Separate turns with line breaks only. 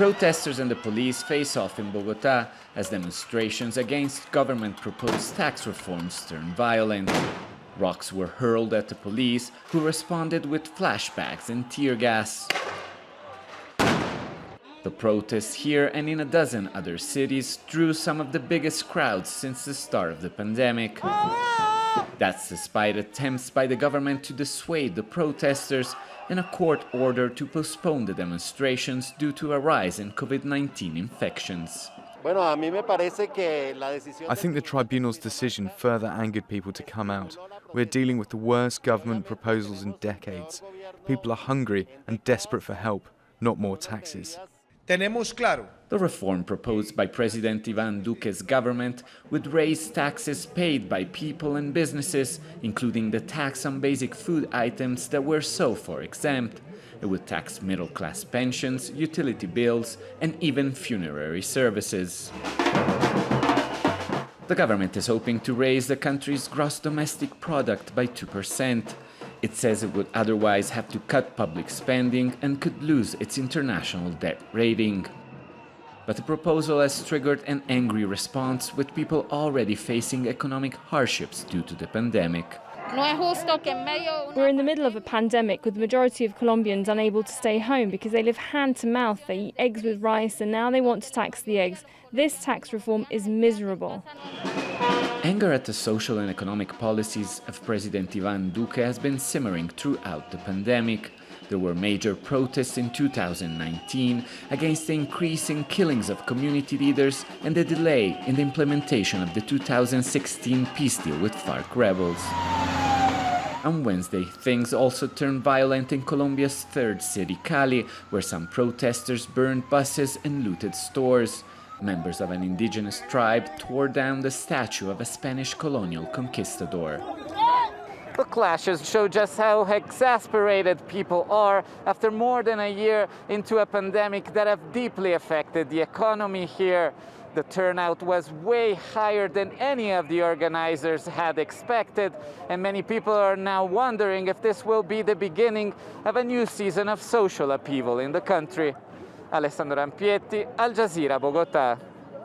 Protesters and the police face off in Bogota as demonstrations against government-proposed tax reforms turn violent. Rocks were hurled at the police, who responded with flashbangs and tear gas. The protests here and in a dozen other cities drew some of the biggest crowds since the start of the pandemic. That's despite attempts by the government to dissuade the protesters and a court order to postpone the demonstrations due to a rise in COVID-19 infections.
I
think the tribunal's decision further angered people to come out. We're dealing with the worst government proposals in decades. People are hungry and desperate for help, not more taxes.
The reform proposed by President Ivan Duque's government would raise taxes paid by people and businesses, including the tax on basic food items that were so far exempt. It would tax middle-class pensions, utility bills, and even funerary services. The government is hoping to raise the country's gross domestic product by 2%. It says it would otherwise have to cut public spending and could lose its international debt rating. But the proposal has triggered an angry response, with people already facing economic hardships due to the pandemic.
We're in the middle of a pandemic with the majority of Colombians unable to stay home because they live hand to mouth. They eat eggs with rice and now they want to tax the eggs. This tax reform is miserable.
Anger at the social and economic policies of President Ivan Duque has been simmering throughout the pandemic. There were major protests in 2019 against the increasing killings of community leaders and the delay in the implementation of the 2016 peace deal with FARC rebels. On Wednesday, things also turned violent in Colombia's third city, Cali, where some protesters burned buses and looted stores. Members of an indigenous tribe tore down the statue of a Spanish colonial conquistador. The clashes show just how exasperated people are after more than a year into a pandemic that have deeply affected the economy here. The turnout was way higher than any of the organizers had expected, and many people are now wondering if this will be the beginning of a new season of social upheaval in the country. Alessandro Rampietti, Al Jazeera, Bogota.